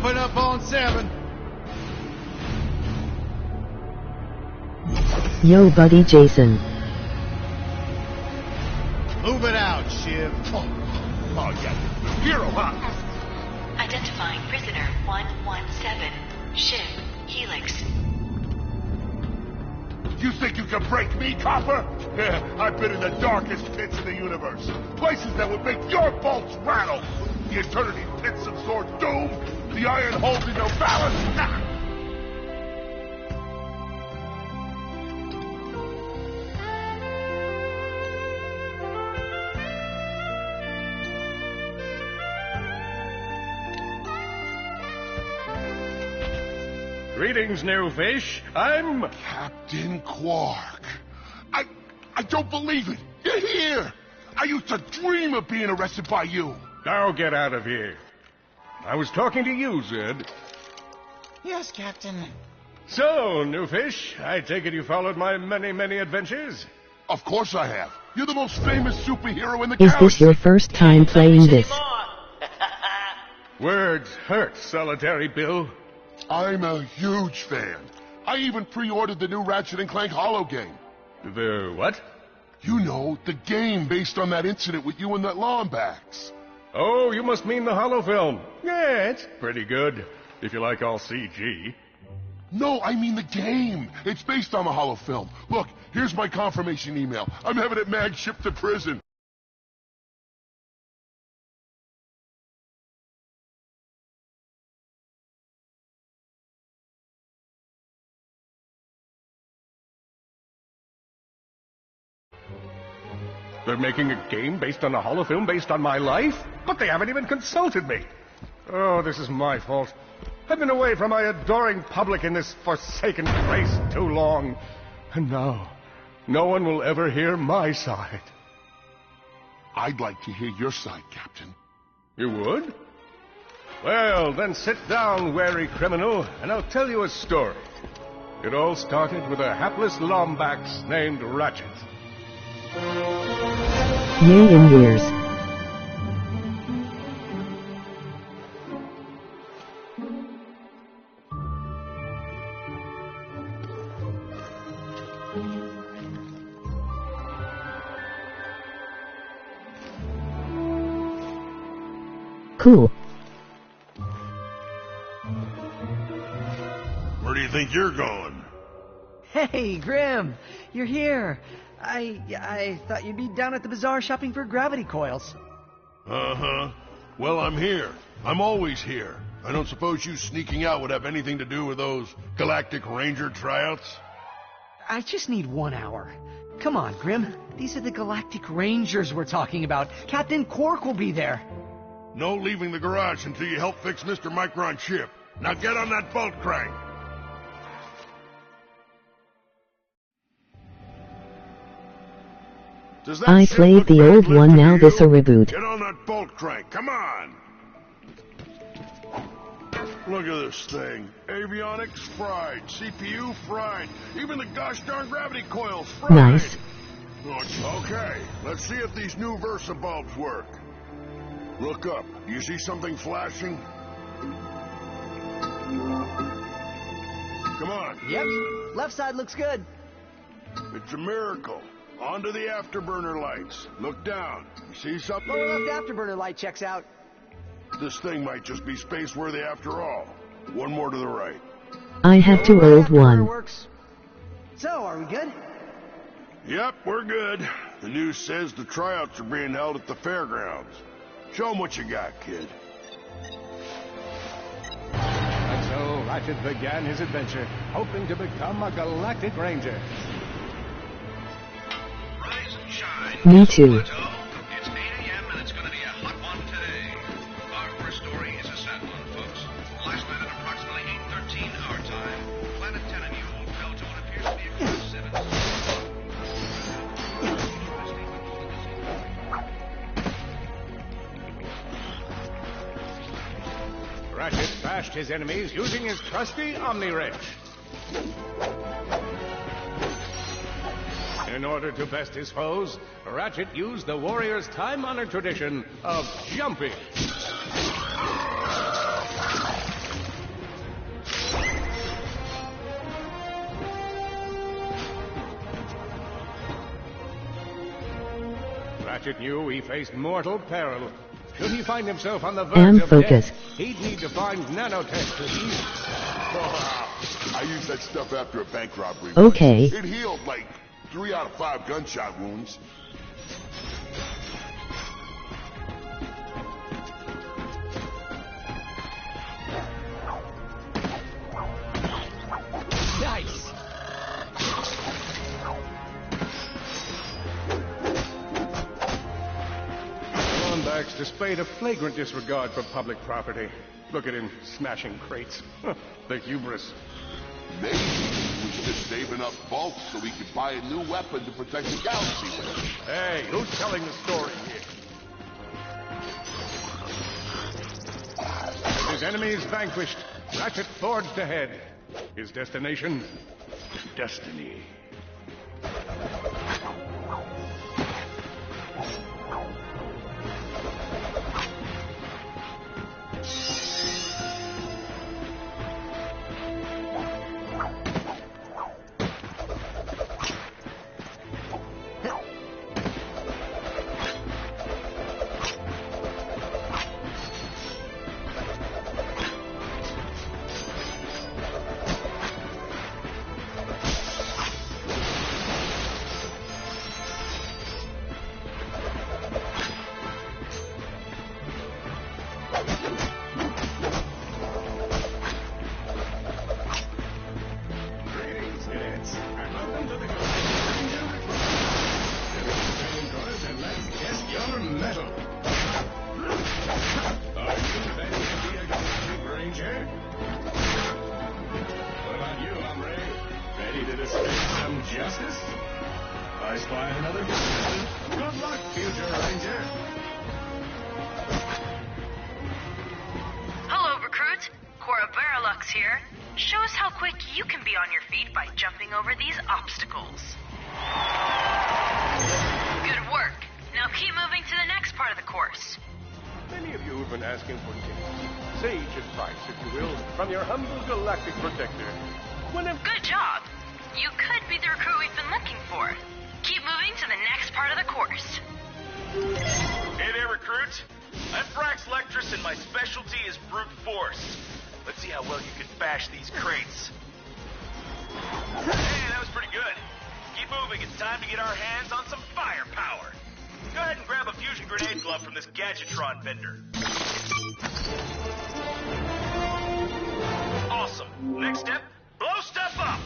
Open up on 7. Yo, buddy Jason. Move it out, Shiv. Oh, yeah. Hero, huh? Identifying prisoner 117, Shiv, Helix. You think you can break me, Copper? Yeah, I've been in the darkest pits of the universe. Places that would make your bolts rattle. The eternity pits of Sword Doom. The iron holes in your balance. Nah. Greetings, new fish. I'm... Captain Quark. I don't believe it. You're here. I used to dream of being arrested by you. Now get out of here. I was talking to you, Zed. Yes, Captain. So, new fish, I take it you followed my many, many adventures? Of course I have. You're the most famous superhero in the Is galaxy. this your first time playing this? Words hurt, Solitary Bill. I'm a huge fan. I even pre-ordered the new Ratchet and Clank holo game. The what? You know, the game based on that incident with you and that Lombax. Oh, you must mean the holo film. Yeah, it's pretty good, if you like all CG. No, I mean the game. It's based on the holo film. Look, here's my confirmation email. I'm having it mag shipped to prison. They're making a game based on a holofilm based on my life? But they haven't even consulted me. Oh, this is my fault. I've been away from my adoring public in this forsaken place too long. And now, no one will ever hear my side. I'd like to hear your side, Captain. You would? Well, then sit down, wary criminal, and I'll tell you a story. It all started with a hapless Lombax named Ratchet. Million years. Cool. Where do you think you're going? Hey, Grim, you're here. I thought you'd be down at the bazaar shopping for gravity coils. Uh-huh. Well, I'm here. I'm always here. I don't suppose you sneaking out would have anything to do with those Galactic Ranger tryouts? I just need 1 hour. Come on, Grim. These are the Galactic Rangers we're talking about. Captain Quark will be there. No leaving the garage until you help fix Mr. Micron's ship. Now get on that bolt crank. I played the old one, now this a reboot. Get on that bolt crank, come on! Look at this thing. Avionics fried, CPU fried, even the gosh darn gravity coils fried! Nice. Okay, let's see if these new Versa bulbs work. Look up. Do you see something flashing? Come on. Yep, left side looks good. It's a miracle. Onto the afterburner lights. Look down. You see something? Lower left afterburner light checks out. This thing might just be space-worthy after all. One more to the right. I have to old one. Works. So, are we good? Yep, we're good. The news says the tryouts are being held at the fairgrounds. Show 'em what you got, kid. And so Ratchet began his adventure, hoping to become a Galactic Ranger. Rise and shine. Me too. It's 8 a.m. and it's going to be a hot one today. Our first story is a sad one, folks. Last night at approximately 8:13 our time, Planet Tenennial fell to what appears to be a close 7. Ratchet bashed his enemies using his trusty Omni-Wrench. In order to best his foes, Ratchet used the warrior's time-honored tradition of jumping. Ratchet knew he faced mortal peril. Should he find himself on the verge And of focus. death, he'd need to find nanotech to heal. I used that stuff after a bank robbery. Okay. It healed like 3 out of 5 gunshot wounds. Nice! Lombax displayed a flagrant disregard for public property. Look at him smashing crates. The hubris. Maybe we should just save enough bolts so we could buy a new weapon to protect the galaxy with. Hey, who's telling the story here? With his enemies vanquished, Ratchet forged ahead. His destination? Destiny. Hello, recruit. Cora Verilux here. Show us how quick you can be on your feet by jumping over these obstacles. Good work. Now keep moving to the next part of the course. Many of you have been asking for tips. Sage advice, if you will, from your humble galactic protector. Good job. You could be the recruit we've been looking for. Keep moving to the next part of the course. Hey there, recruits. I'm Frax Lectress, and my specialty is brute force. Let's see how well you can bash these crates. Hey, that was pretty good. Keep moving. It's time to get our hands on some firepower. Go ahead and grab a fusion grenade glove from this Gadgetron vendor. Awesome. Next step, blow stuff up.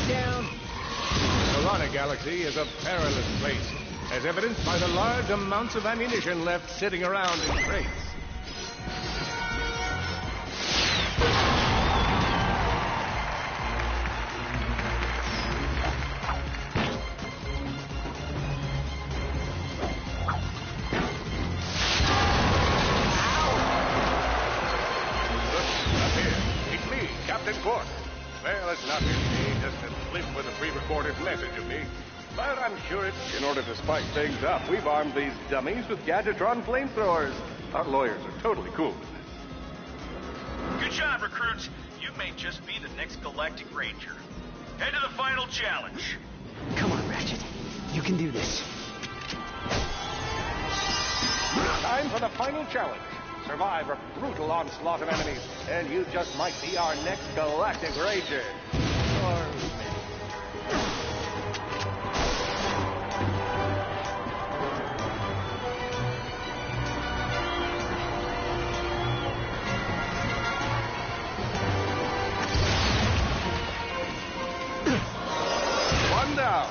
Down! Solana Galaxy is a perilous place, as evidenced by the large amounts of ammunition left sitting around in crates. Look, up here. It's me, Captain Quark. Well, it's not really just a slip with a pre-recorded message of me. But I'm sure it's in order to spice things up. We've armed these dummies with Gadgetron flamethrowers. Our lawyers are totally cool with this. Good job, recruits. You may just be the next Galactic Ranger. Head to the final challenge. Come on, Ratchet. You can do this. Time for the final challenge. Survive a brutal onslaught of enemies, and you just might be our next Galactic Ranger. Or one down.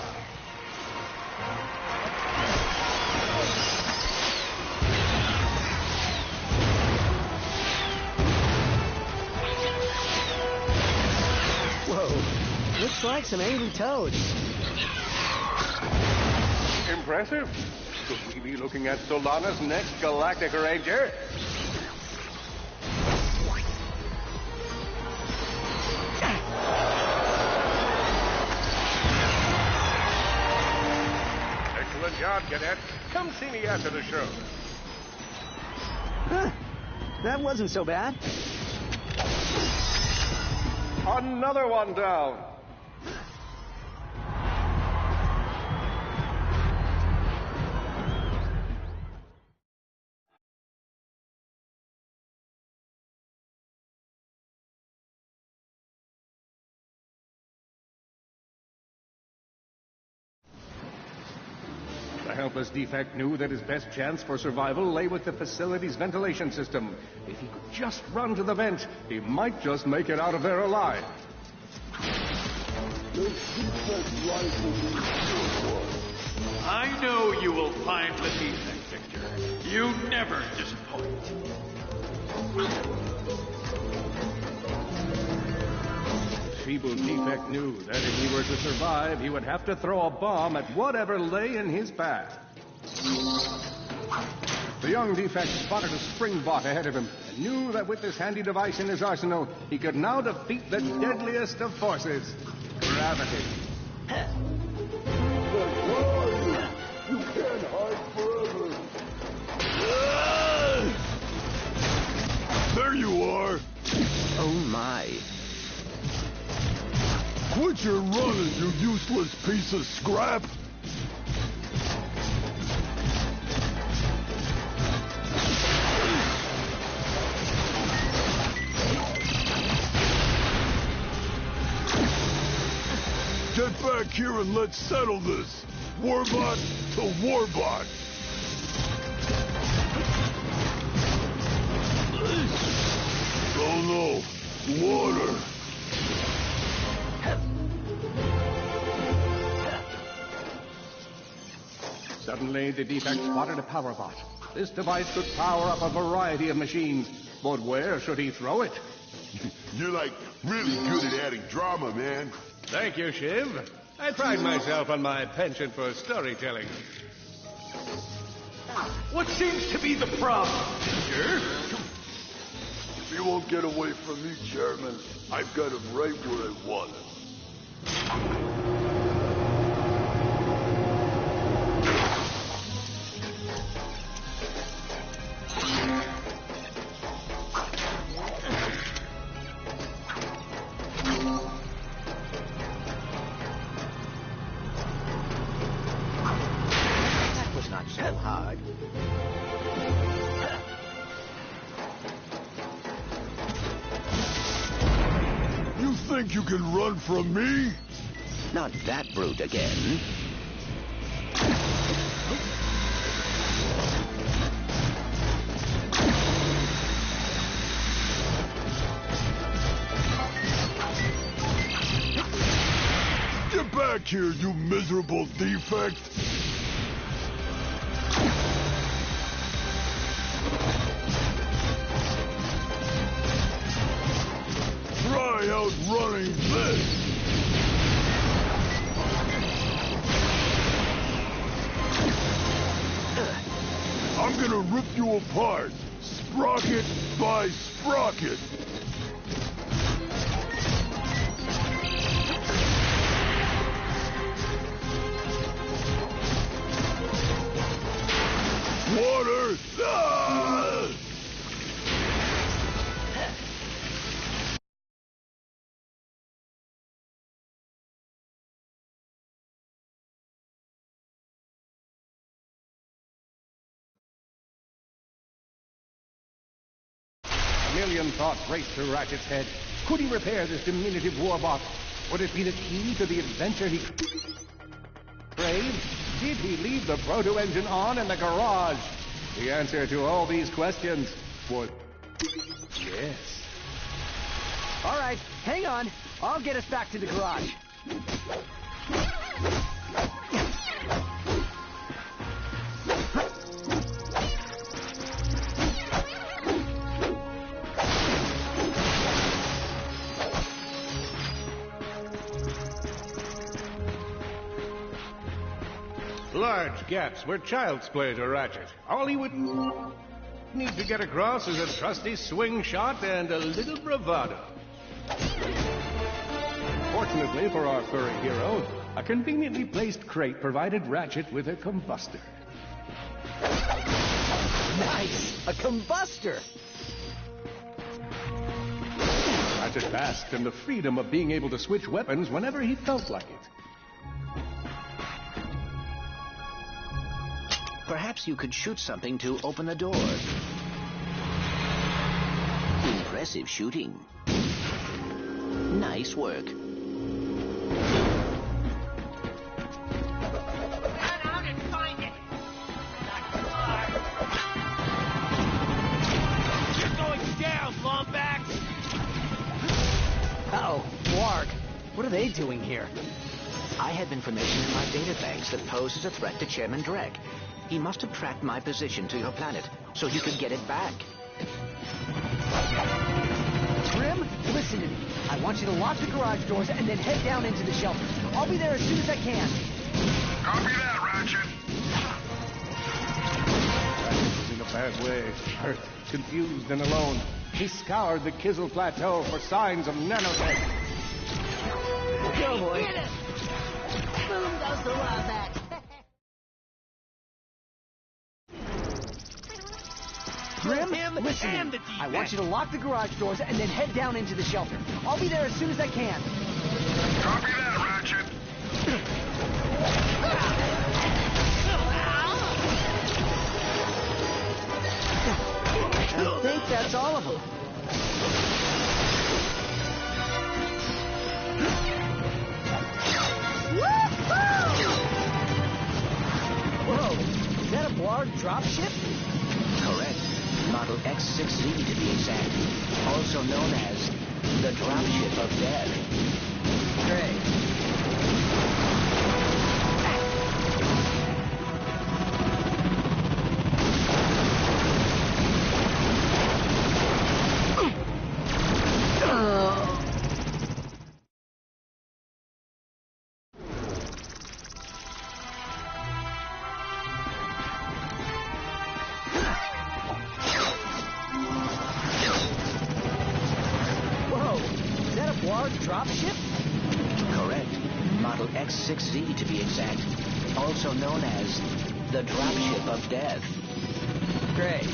Whoa. Looks like some angry toads. Impressive. Could we be looking at Solana's next Galactic Ranger? Excellent job, Cadet. Come see me after the show. Huh. That wasn't so bad. Another one down. The helpless defect knew that his best chance for survival lay with the facility's ventilation system. If he could just run to the vent, he might just make it out of there alive. I know you will find the defect, Victor. You never disappoint. Feeble defect knew that if he were to survive, he would have to throw a bomb at whatever lay in his path. The young defect spotted a spring bot ahead of him and knew that with this handy device in his arsenal, he could now defeat the deadliest of forces, gravity. You can't hide forever. There you are. Oh my. Quit your running, you useless piece of scrap! Get back here and let's settle this! Warbot to Warbot! Oh no! Water! Suddenly, the defect spotted a power bot. This device could power up a variety of machines, but where should he throw it? You're like really good at adding drama, man. Thank you, Shiv. I pride myself on my penchant for storytelling. What seems to be the problem, Victor? He won't get away from me, Chairman. I've got him right where I want him. That was not so hard. You think you can run from me? Not that brute again. Get back here, you miserable defect! Try outrunning this! I'm gonna rip you apart, sprocket by sprocket! Water! Ah! A million thoughts raced through Ratchet's head. Could he repair this diminutive warbot? Would it be the key to the adventure he craved? Did he leave the proto-engine on in the garage? The answer to all these questions was yes. All right, hang on. I'll get us back to the garage. Large gaps were child's play to Ratchet. All he would need to get across is a trusty swing shot and a little bravado. Fortunately for our furry hero, a conveniently placed crate provided Ratchet with a combustor. Nice! A combustor! Ratchet at last, and the freedom of being able to switch weapons whenever he felt like it. Perhaps you could shoot something to open the door. Impressive shooting. Nice work. Uh-oh, Blarg. What are they doing here? I have information in my data banks that poses a threat to Chairman Drek. He must have tracked my position to your planet, so he could get it back. Grim, listen to me. I want you to lock the garage doors and then head down into the shelter. I'll be there as soon as I can. Copy that, Ratchet. Ratchet was in a bad way. Hurt, confused, and alone. He scoured the Kizzle Plateau for signs of nanotech. Go, boy. Boom goes the Wombat. Grim, listen to me. I want you to lock the garage doors and then head down into the shelter. I'll be there as soon as I can. Copy that, Ratchet. I think that's all of them. Whoa, is that a Blarg dropship? Correct. Model X6Z to be exact. Also known as the Dropship of Death. Great. Dropship? Correct. Model X6Z to be exact. Also known as the Dropship of Death. Great.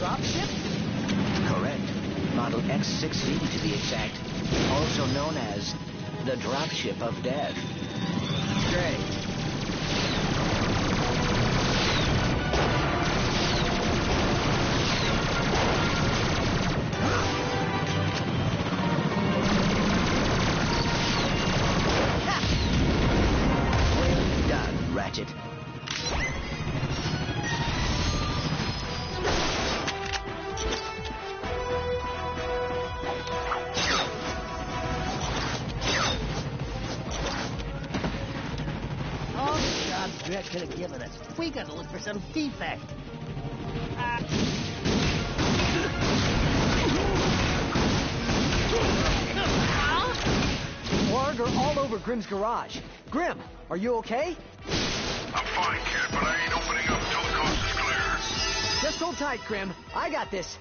Dropship? Correct. Model X6Z to be exact. Also known as the Dropship of Death. Great. Well done, Ratchet. Drek could have given us. We gotta look for some defect. Blarg are all over Grim's garage. Grim, are you okay? I'm fine, kid, but I ain't opening up until the coast is clear. Just hold tight, Grim. I got this.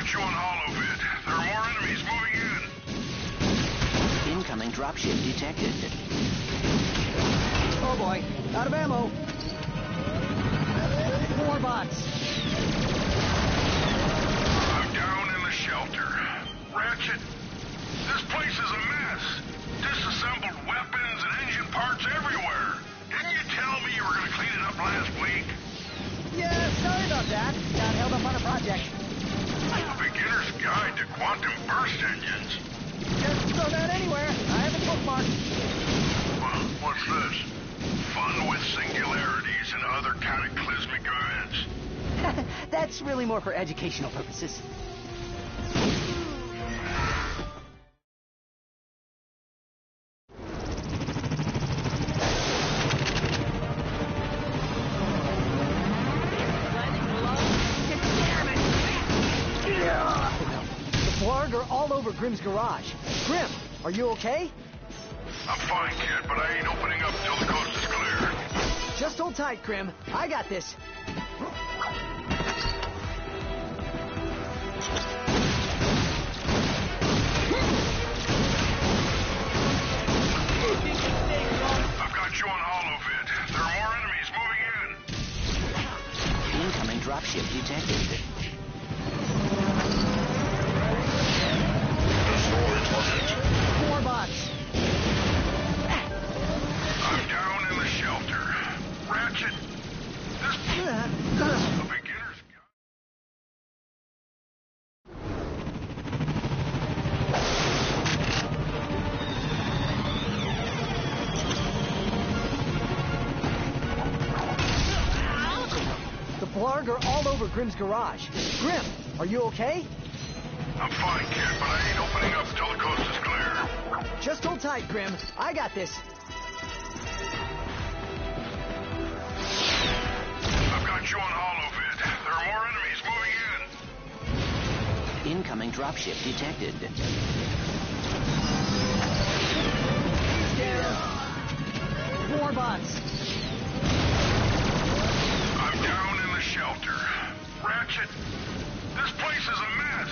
You on Holovid. There are more enemies moving in. Incoming dropship detected. Oh boy, out of ammo. More bots. I'm down in the shelter. Ratchet, this place is a mess. That's really more for educational purposes. The Blarg are all over Grimm's garage. Grimm, are you okay? I'm fine, kid, but I ain't opening up till the coast is clear. Just hold tight, Grimm. I got this. I've got you on holovid. There are more enemies moving in. Incoming dropship detected. Destroy target. 4 bots. I'm down in the shelter. Ratchet, this is a beginner's guide. The Blarg are all over Grimm's garage. Grimm, are you okay? I'm fine, kid, but I ain't opening up till the coast is clear. Just hold tight, Grimm. I got this. I've got you on holovid. There are more enemies moving in. Incoming dropship detected. 4 bots. I'm down in the shelter. Ratchet, this place is a mess.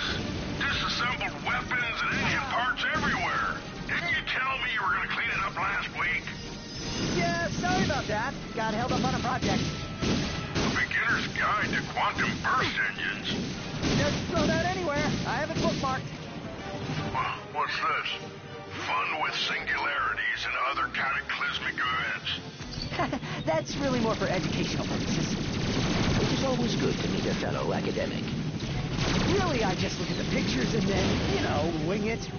Disassembled weapons and engine parts everywhere. Didn't you tell me you were going to clean it up last week? Yeah, sorry about that. Got held up on a project. A beginner's guide to quantum burst engines. Just throw that anywhere. I have it bookmarked. What's this? Fun with singularities and other cataclysmic events. That's really more for educational purposes. It is always good to meet a fellow academic. Really, I just look at the pictures and then, wing it.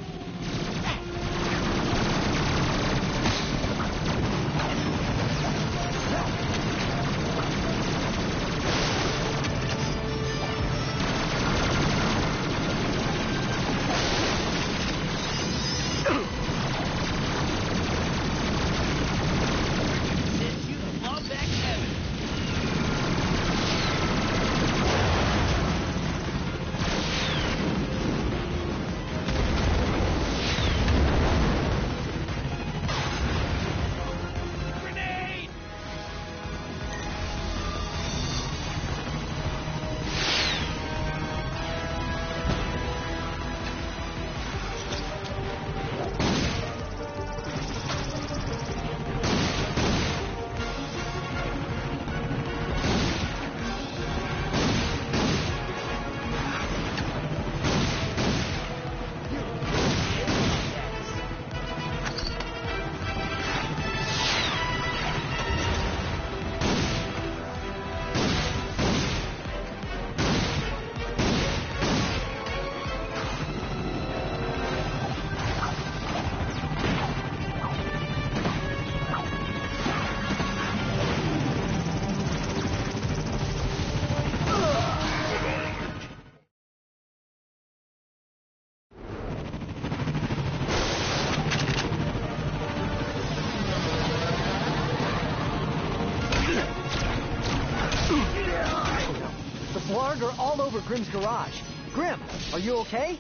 Blarg are all over Grimm's garage. Grimm, are you okay?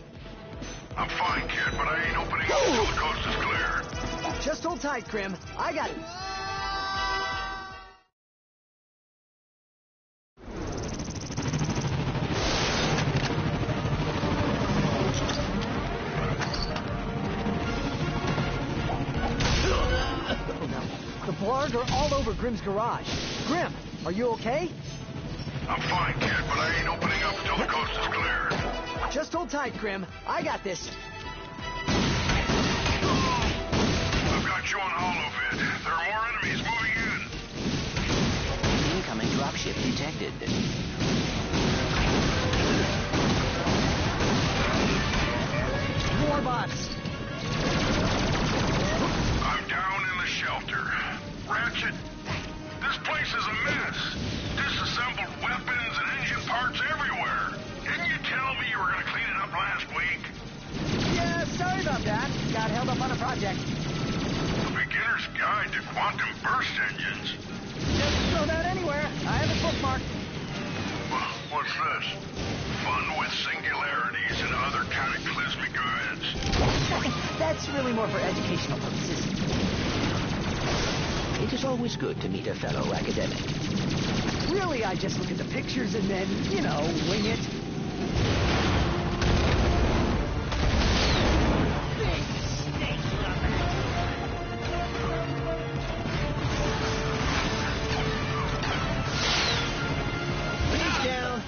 I'm fine, kid, but I ain't opening up until the coast is clear. Just hold tight, Grimm. I got it. The Blarg are all over Grimm's garage. Grimm, are you okay? I'm fine, kid, but I ain't opening up until the coast is clear. Just hold tight, Grimm. I got this. I've got you on holovid. There are more enemies moving in. Incoming dropship detected. More bots. I'm down in the shelter. Ratchet, this place is a mess. Disassembled weapons and engine parts everywhere. project. Beginner's Guide to Quantum Burst Engines. Just throw that anywhere. I have it bookmarked. What's this? Fun with singularities and other cataclysmic events. That's really more for educational purposes. It is always good to meet a fellow academic. Really, I just look at the pictures and then, wing it. Big snake lover. He's down.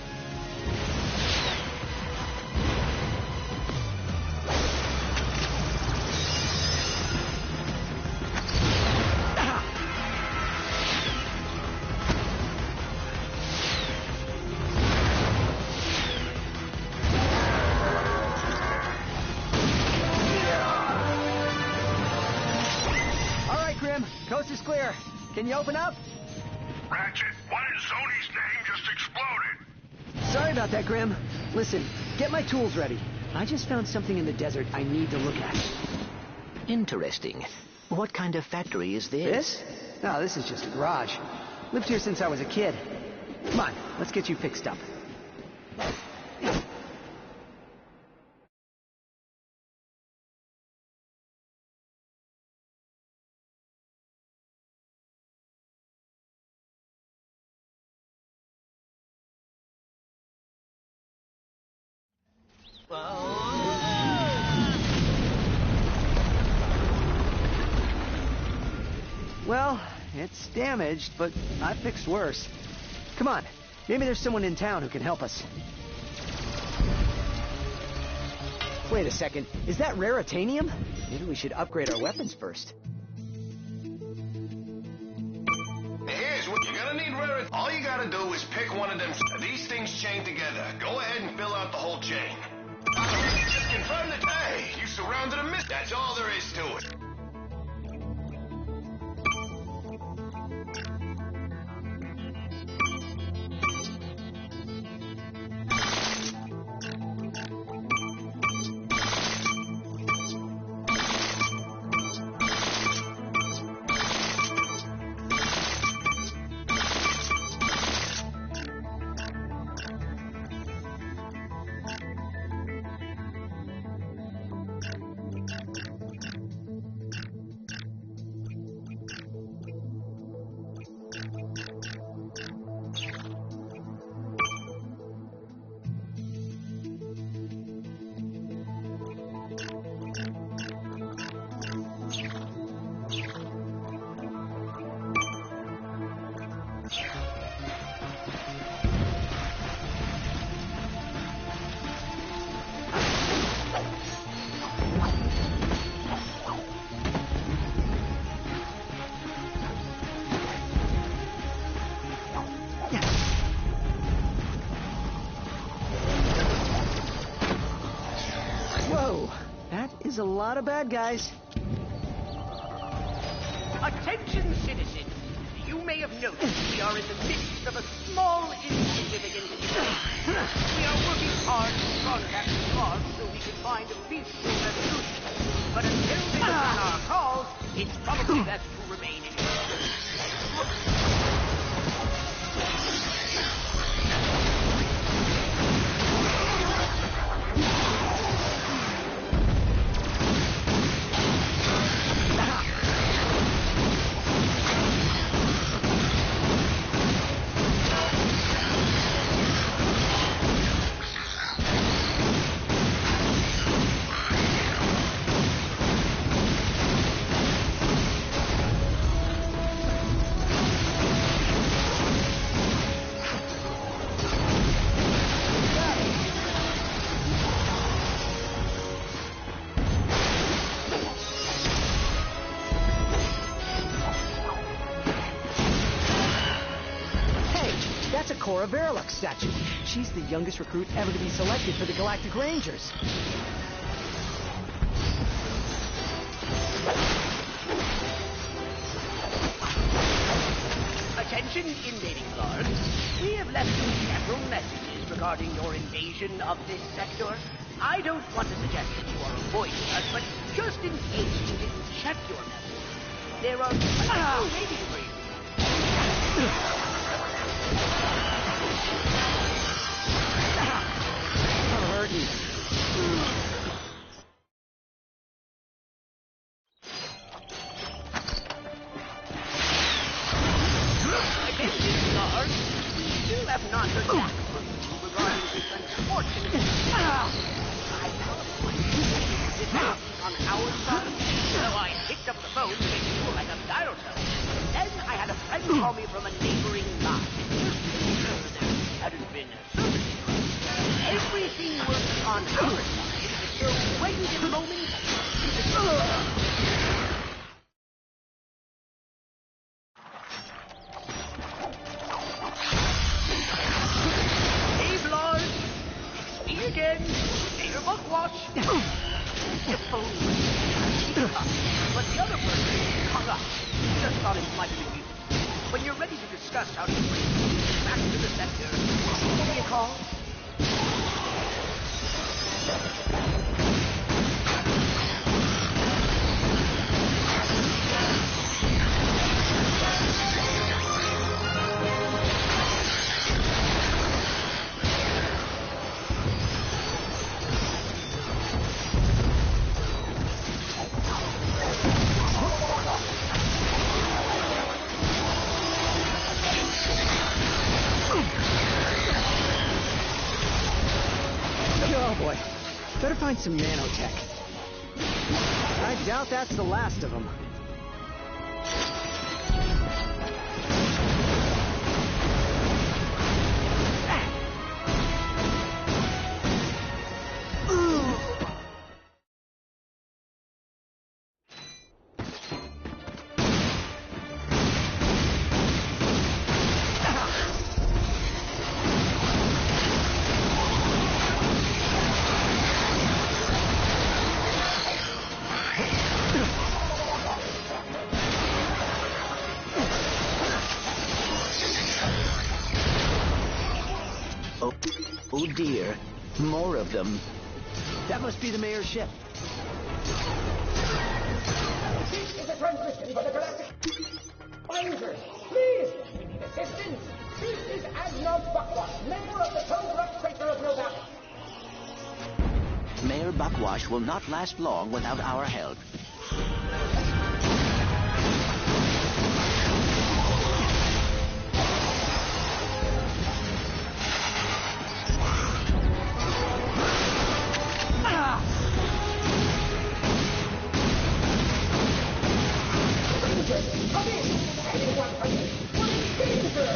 Coast is clear. Can you open up? Ratchet, what in Zony's name just exploded? Sorry about that, Grim. Listen, get my tools ready. I just found something in the desert I need to look at. Interesting. What kind of factory is this? This? No, this is just a garage. Lived here since I was a kid. Come on, let's get you fixed up. Well, it's damaged, but I've fixed worse. Come on, maybe there's someone in town who can help us. Wait a second, is that raritanium? Maybe we should upgrade our weapons first. Here's what you're gonna need, Ratchet. All you gotta do is pick one of them. These things chain together. Go ahead and fill out the whole chain. Just confirm that, hey, you surrounded a mist. That's all there is to it. A lot of bad guys. Attention, citizens. You may have noticed we are in the midst of a small, insignificant event. We are working hard to contact the cause so we can find a peaceful resolution. But until they return our calls, it's probably best to remain here. Statue. She's the youngest recruit ever to be selected for the Galactic Rangers. Attention, invading guards. We have left you several messages regarding your invasion of this sector. I don't want to suggest that you are avoiding us, but just in case you did accept your message. There are people waiting for you. Attention, guards. We still have not heard back from you regarding this unfortunate... I thought my did not on our side, so I picked up the phone to make sure I got dial tone. Then I had a friend call me from a neighboring line. There hadn't been a service interruption. Everything works on our side, so wait a moment. Hey, Lord. It's me again. Mayor Buckwash. The phone was but the other person hung up. Just thought it might be you. When you're ready to discuss how to bring you back to the sector, give me a call. Oh boy. Better find some nanotech. I doubt that's the last of them. Oh dear, more of them. That must be the mayor's ship. This is a transmission for the Galactic Rangers. Please, we need assistance. This is Admiral Buckwash, mayor of the Toad Crater of Nova. Mayor Buckwash will not last long without our help. Come in! Anyone present? What is danger?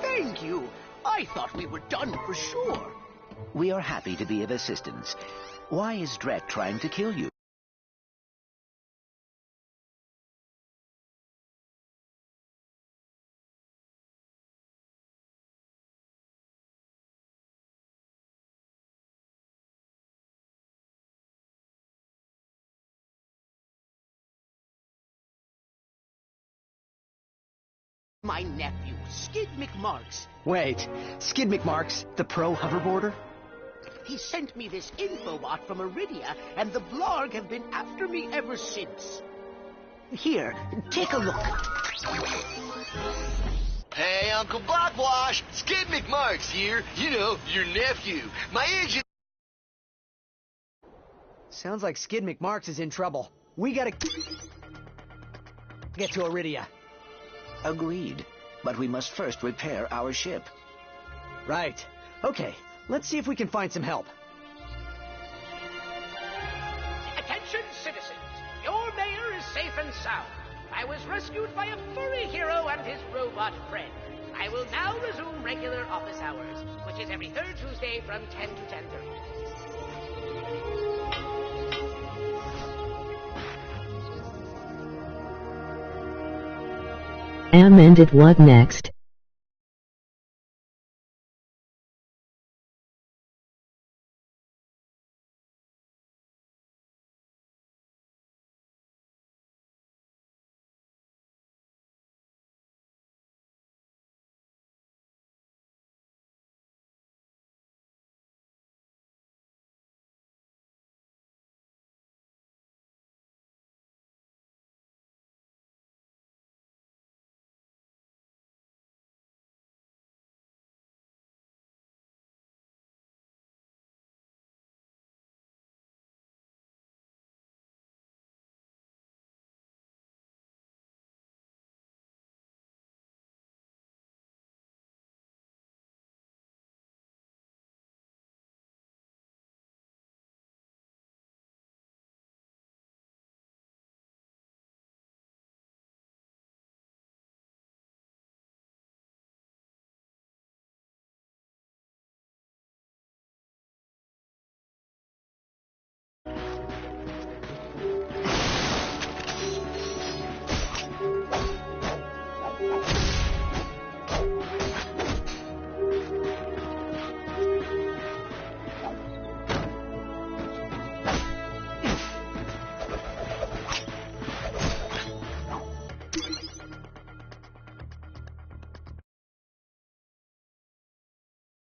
Thank you. I thought we were done for sure. We are happy to be of assistance. Why is Dret trying to kill you? My nephew, Skid McMarks. Wait, Skid McMarks, the pro hoverboarder? He sent me this infobot from Iridia, and the Blarg have been after me ever since. Here, take a look. Hey, Uncle Buckwash, Skid McMarks here. You know, your nephew. My agent... Sounds like Skid McMarks is in trouble. We gotta get to Iridia. Agreed. But we must first repair our ship. Right. Okay, let's see if we can find some help. Attention, citizens! Your mayor is safe and sound. I was rescued by a furry hero and his robot friend. I will now resume regular office hours, which is every third Tuesday from 10 to 10:30. Ended. What next?